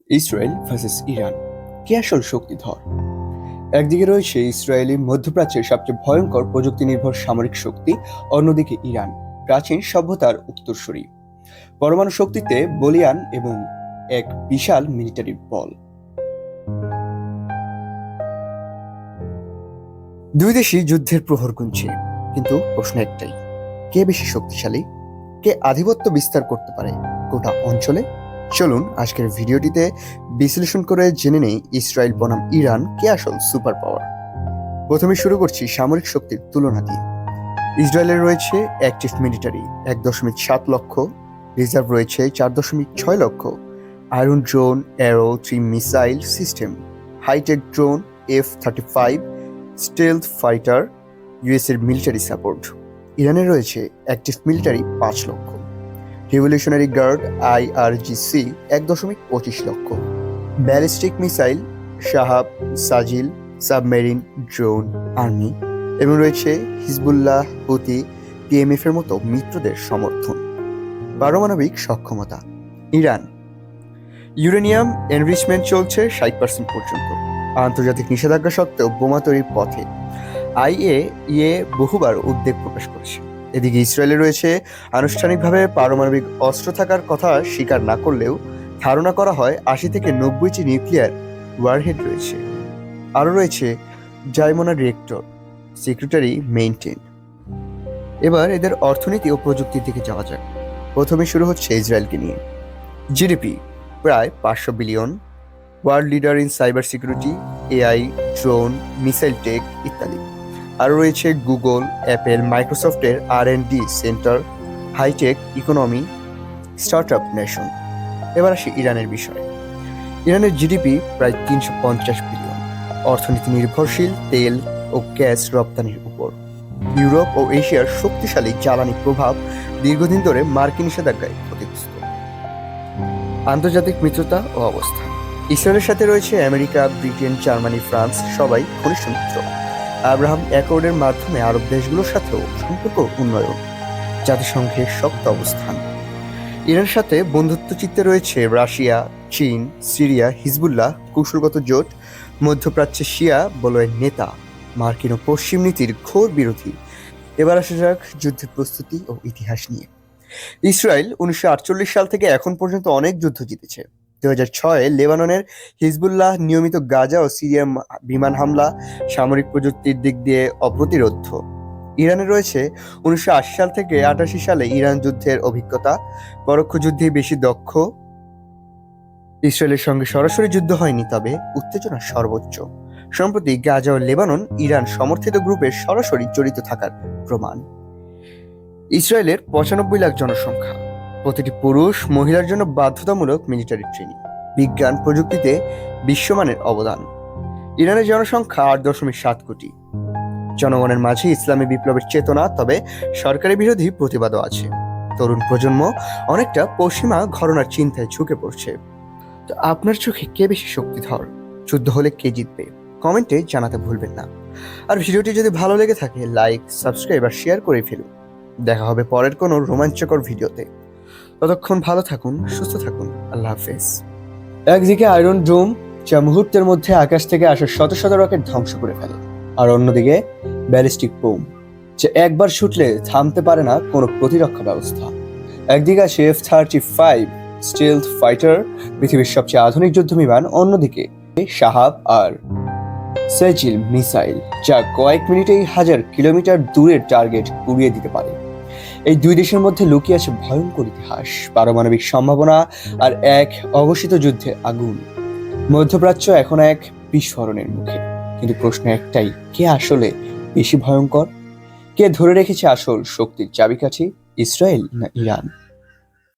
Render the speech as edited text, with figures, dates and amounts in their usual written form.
Israel versus Iran, কে আসল শক্তিধর? একদিকে রয়েছে ইসরায়েলি মধ্যপ্রাচ্যের সবচেয়ে ভয়ঙ্কর প্রযুক্তি নির্ভর সামরিক শক্তি, অন্যদিকে ইরান, প্রাচীন সভ্যতার উত্তরসূরি, পরমাণু শক্তিতে বলীয়ান এবং এক বিশাল মিলিটারি বল। দুই দেশই যুদ্ধের প্রহর গুনছে, কিন্তু প্রশ্ন একটাই: কে বেশি শক্তিশালী? কে আধিপত্য বিস্তার করতে পারে গোটা অঞ্চলে? চলুন আজকের ভিডিওটিতে বিশ্লেষণ করে জেনে নেই ইসরায়েল বনাম ইরান কে আসল সুপার পাওয়ার। প্রথমে শুরু করছি সামরিক শক্তির তুলনা দিয়ে। ইসরায়েলের রয়েছে অ্যাক্টিভ মিলিটারি 1.7 লক্ষ, রিজার্ভ রয়েছে 4.6 lakh, iron drone, Arrow 3 missile system, hitech drone, F-35 stealth fighter, US এর মিলিটারি সাপোর্ট। ইরানের রয়েছে অ্যাক্টিভ মিলিটারি 5 লক্ষ, revolutionary guard IRGC 1.25 lakh, ballistic missile Shahab, Sejjil, submarine, drone, army, এবং রয়েছে হিজবুল্লাহ, হুতি, PMF এর মতো মিত্রদের সমর্থন। পারমাণবিক সক্ষমতা। ইরান ইউরেনিয়াম এনরিচমেন্ট চলছে 60% পর্যন্ত, আন্তর্জাতিক নিষেধাজ্ঞা সত্ত্বেও বোমা তৈরির পথে। IAEA বহুবার উদ্বেগ প্রকাশ করেছে। এদিকে ইসরায়েলে রয়েছে আনুষ্ঠানিকভাবে পারমাণবিক অস্ত্র থাকার কথা স্বীকার না করলেও ধারণা করা হয় 80 থেকে 90টি নিউক্লিয়ার ওয়ারহেড রয়েছে। আরও রয়েছে ডায়মন্ড রিয়েক্টর, সেক্রেটারি মেইনটেইন। এবার এদের অর্থনীতি ও প্রযুক্তির দিকে যাওয়া যাক। প্রথমে শুরু হচ্ছে ইসরায়েলকে নিয়ে। জিডিপি প্রায় 500 billion, world leader in cyber security, AI, drone, missile tech ইত্যাদি। আরও রয়েছে গুগল, অ্যাপেল, মাইক্রোসফটের R&D centre, hitech economy, startup nation. এবার আসি ইরানের বিষয়ে। ইরানের জিডিপি প্রায় 350 বিলিয়ন, অর্থনীতি নির্ভরশীল তেল ও গ্যাস রপ্তানির উপর। ইউরোপ ও এশিয়ার শক্তিশালী জ্বালানি প্রভাব দীর্ঘদিন ধরে মার্কিন নিষেধাজ্ঞায় ক্ষতিগ্রস্ত। আন্তর্জাতিক মিত্রতা ও অবস্থান। ইসরায়েলের সাথে রয়েছে আমেরিকা, ব্রিটেন, জার্মানি, ফ্রান্স, সবাই ঘনিষ্ঠ মিত্র। আব্রাহাম অ্যাকর্ডের মাধ্যমে আরব দেশগুলোর সাথেও সম্পর্ক উন্নয়ন। জাতিসংঘের শক্ত অবস্থান। ইরানের সাথে বন্ধুত্ব চিত্তে রয়েছে রাশিয়া, চীন, সিরিয়া, হিজবুল্লাহ, কৌশলগত জোট, মধ্যপ্রাচ্যের শিয়া বলয়ের নেতা, মার্কিন ও পশ্চিম নীতির ঘোর বিরোধী। এবার আসা যাক যুদ্ধের প্রস্তুতি ও ইতিহাস নিয়ে। ইসরায়েল 1948 সাল থেকে এখন পর্যন্ত অনেক যুদ্ধ জিতেছে। 2006-এ লেবাননের হিজবুল্লাহ নিয়মিত গাজা ও সিরিয়ার বিমান হামলা, সামরিক প্রযুক্তির দিক দিয়ে অপ্রতিরোধ্য। ইরানে রয়েছে 1980 সাল থেকে 88 সালে ইরান যুদ্ধের অভিজ্ঞতা, পরোক্ষ যুদ্ধে বেশি দক্ষ। ইসরায়েলের সঙ্গে সরাসরি যুদ্ধ হয়নি, তবে উত্তেজনা সর্বোচ্চ। সম্প্রতি গাজা ও লেবানন ইরান সমর্থিত গ্রুপের সরাসরি জড়িত থাকার প্রমাণ। ইসরায়েলের 95 লাখ জনসংখ্যা, প্রতিটি পুরুষ মহিলার জন্য বাধ্যতামূলক মিলিটারি ট্রেনিং, বিজ্ঞান প্রযুক্তিতে বিশ্বমানের অবদান। ইরানের জনসংখ্যা 8.7 কোটি। জনগণের মাঝে ইসলামী বিপ্লবের চেতনা, তবে সরকারি বিরোধী প্রতিবাদও আছে। তরুণ প্রজন্ম অনেকটা পশ্চিমা ঘরানার চিন্তায় ঝুঁকে পড়ছে। তো আপনার চোখে কে বেশি শক্তিধর? যুদ্ধ হলে কে জিতবে? কমেন্টে জানাতে ভুলবেন না। আর ভিডিওটি যদি ভালো লেগে থাকে লাইক, সাবস্ক্রাইব আর শেয়ার করে ফেলুন। দেখা হবে পরের কোনো রোমাঞ্চকর ভিডিওতে। ততক্ষণ ভালো থাকুন, সুস্থ থাকুন। আল্লাহ হাফেজ। একদিকে আয়রন ডোম, যা মুহূর্তের মধ্যে আকাশ থেকে আসা শত শত রকেট ধ্বংস করে ফেলে, আর অন্যদিকে ব্যালিস্টিক বোম, যা একবার ছুটলে থামতে পারে না কোনো প্রতিরক্ষা ব্যবস্থা। একদিকে আছে F-35 স্টেলথ ফাইটার, পৃথিবীর সবচেয়ে আধুনিক যুদ্ধ বিমান, অন্যদিকে শাহাব আর সাজিল মিসাইল, যা কয়েক মিনিটেই 1000 কিলোমিটার দূরের টার্গেট উড়িয়ে দিতে পারে। এই দুই দেশের মধ্যে লুকিয়ে আছে ভয়ঙ্কর ইতিহাস, পারমাণবিক সম্ভাবনা আর এক অঘোষিত যুদ্ধের আগুন। মধ্যপ্রাচ্য এখন এক বিস্ফোরণের মুখে, কিন্তু প্রশ্ন একটাই: কে আসলে বেশি ভয়ঙ্কর? কে ধরে রেখেছে আসল শক্তির চাবিকাঠি, ইসরায়েল না ইরান?